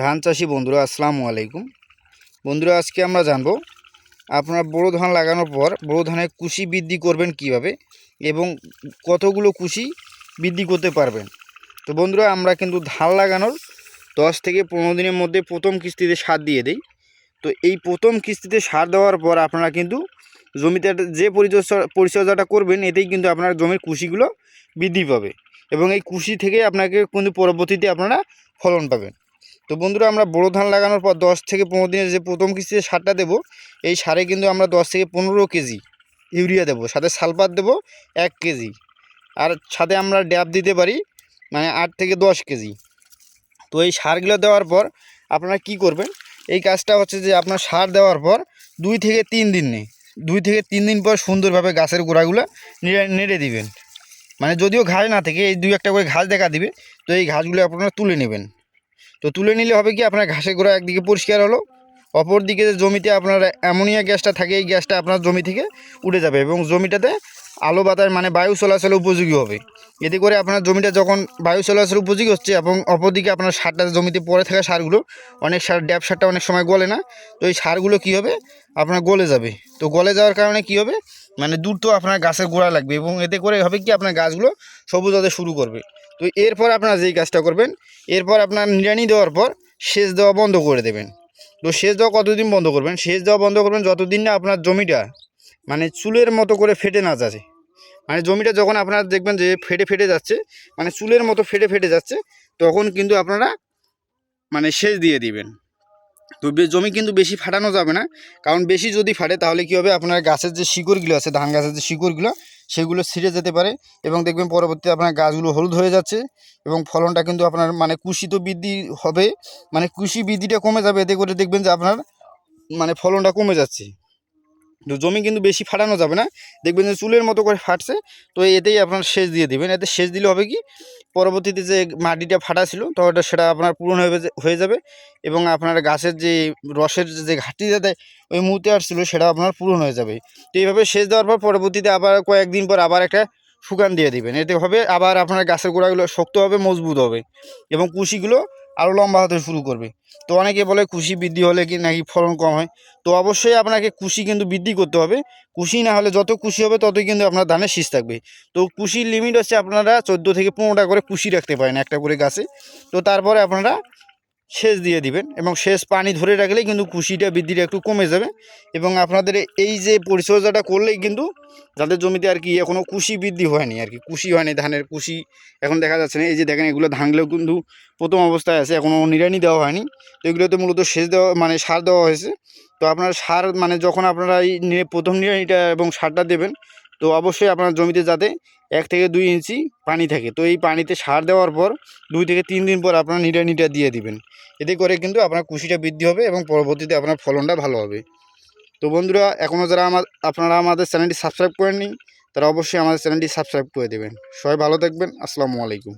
ধান চাষি বন্ধুরা আসসালামু আলাইকুম। বন্ধুরা আজকে আমরা জানবো আপনারা বোরো ধান লাগানোর পর বোরো ধানের কুশি বৃদ্ধি করবেন কিভাবে এবং কতগুলো কুশি বৃদ্ধি করতে পারবেন। তো বন্ধুরা আমরা কিন্তু ধান লাগানোর 10 থেকে 15 দিনের মধ্যে প্রথম কিস্তিতে সার দিয়ে দেই। তো এই প্রথম কিস্তিতে সার দেওয়ার পর আপনারা কিন্তু জমিতে যে পরিচর্যাটা করবেন এতেই কিন্তু আপনার জমির কুশিগুলো বৃদ্ধি পাবে এবং এই কুশি থেকে আপনাকে কিন্তু পরবর্তীতে আপনারা ফলন পাবেন। তো বন্ধুরা আমরা বোরো ধান লাগানোর পর 10 থেকে 15 দিনের যে প্রথম কিস্তিতে সারটা দেবো, এই সারে কিন্তু আমরা 10 থেকে 15 কেজি ইউরিয়া দেবো, সাথে সালফার দেবো 1 কেজি, আর সাথে আমরা ড্যাপ দিতে পারি মানে 8 থেকে 10 কেজি। তো এই সারগুলো দেওয়ার পর আপনারা কি করবেন, এই কাজটা হচ্ছে যে আপনার সার দেওয়ার পর 2 থেকে 3 দিন পর সুন্দরভাবে গাছের গোড়াগুলো নেড়ে দিবেন। মানে যদিও ঘাস না থেকে এই 2-1টা করে ঘাস দেখা দিবে, তো এই ঘাসগুলো আপনারা তুলে নেবেন। তো তুলে নিলে হবে কি আপনার ঘাসের গোড়া একদিকে পরিষ্কার হলো, অপর দিকে জমিতে আপনার অ্যামোনিয়া গ্যাসটা থাকে, এই গ্যাসটা আপনার জমি থেকে উঠে যাবে এবং জমিটাতে আলো বাতাস মানে বায়ু চলাচলের উপযোগী হবে। এতে করে আপনার জমিটা যখন বায়ু চলাচল উপযোগী হচ্ছে এবং অপরদিকে আপনার সারটা জমিতে পড়ে থাকা সারগুলো, অনেক সার ড্যাপ সারটা অনেক সময় গলে না, তো এই সারগুলো কী হবে আপনার গলে যাবে। তো গলে যাওয়ার কারণে কী হবে মানে দ্রুত আপনার গাছের গোড়া লাগবে এবং এতে করে হবে কি আপনার গাছগুলো সবুজ হতে শুরু করবে। তো এরপর আপনারা যেই কাজটা করবেন, এরপর আপনার নিড়ানি দেওয়ার পর সেচ দেওয়া বন্ধ করে দেবেন। তো সেচ দেওয়া কতদিন বন্ধ করবেন, সেচ দেওয়া বন্ধ করবেন যতদিন না আপনার জমিটা মানে চুলের মতো করে ফেটে না যাচ্ছে। মানে জমিটা যখন আপনারা দেখবেন যে ফেটে যাচ্ছে, মানে চুলের মতো ফেটে যাচ্ছে, তখন কিন্তু আপনারা মানে সেচ দিয়ে দিবেন। তো জমি কিন্তু বেশি ফাটানো যাবে না, কারণ বেশি যদি ফাটে তাহলে কী হবে আপনার গাছের যে শিকড়গুলো আছে, ধান গাছের যে শিকড়গুলো সেগুলো ছিঁড়ে যেতে পারে এবং দেখবেন পরবর্তীতে আপনার গাছগুলো হলুদ হয়ে যাচ্ছে এবং ফলনটা কিন্তু আপনার মানে কুশি তো বৃদ্ধি হবে, মানে কুশি বৃদ্ধিটা কমে যাবে, এতে করে দেখবেন যে আপনার মানে ফলনটা কমে যাচ্ছে। তো জমি কিন্তু বেশি ফাটানো যাবে না, দেখবেন যে চুলের মতো করে ফাটছে, তো এতেই আপনার সেচ দিয়ে দেবেন। এতে সেচ দিলে হবে কি পরবর্তীতে যে মাটিটা ফাটা ছিল তো সেটা আপনার পূরণ হয়ে যাবে এবং আপনার গাছের যে রসের যে ঘাটতিটা দেয় ওই মুহূর্তে আসছিল সেটা আপনার পূরণ হয়ে যাবে। তো এইভাবে সেচ দেওয়ার পর পরবর্তীতে আবার কয়েকদিন পর আবার একটা শুকান দিয়ে দিবেন। এতে হবে আবার আপনার গাছের গোড়াগুলো শক্ত হবে, মজবুত হবে এবং কুশিগুলো আরও লম্বা হতে শুরু করবে। তো অনেকে বলে কুশি বৃদ্ধি হলে কি নাকি ফলন কম হয়, তো অবশ্যই আপনাকে কুশি কিন্তু বৃদ্ধি করতে হবে। কুশি না হলে যত কুশি হবে ততই কিন্তু আপনার ধানের শীষ থাকবে। তো কুশির লিমিট হচ্ছে আপনারা 14 থেকে 15টা করে কুশি রাখতে পারেন একটা করে গাছে। তো তারপরে আপনারা সেচ দিয়ে দিবেন এবং সেচ পানি ধরে রাখলেই কিন্তু কুশিটা বৃদ্ধিটা একটু কমে যাবে এবং আপনাদের এই যে পরিচর্যাটা করলেই কিন্তু যাদের জমিতে আর কি এখনও কুশি বৃদ্ধি হয়নি, আর কি কুশি হয়নি, ধানের কুশি এখন দেখা যাচ্ছে না, এই যে দেখেন এগুলো ধানগুলো কিন্তু প্রথম অবস্থায় আছে, এখনও নিড়ানি দেওয়া হয়নি। তো এগুলোতে মূলত সেচ দেওয়া মানে সার দেওয়া হয়েছে। তো আপনার সার মানে যখন আপনারা এই প্রথম নিড়ানিটা এবং সারটা দেবেন, তো অবশ্যই আপনার জমিতে যাতে 1 থেকে 2 ইঞ্চি পানি থাকে, তো এই পানিতে সার দেওয়ার পর 2 থেকে 3 দিন পর আপনার নিড়ানিটা দিয়ে দিবেন। এতে করে কিন্তু আপনার কুশিটা বৃদ্ধি হবে এবং পরবর্তীতে আপনার ফলনটা ভালো হবে। তো বন্ধুরা এখনও যারা আপনারা আমাদের চ্যানেলটি সাবস্ক্রাইব করেননি তারা অবশ্যই আমাদের চ্যানেলটি সাবস্ক্রাইব করে দেবেন। সবাই ভালো থাকবেন, আসসালামু আলাইকুম।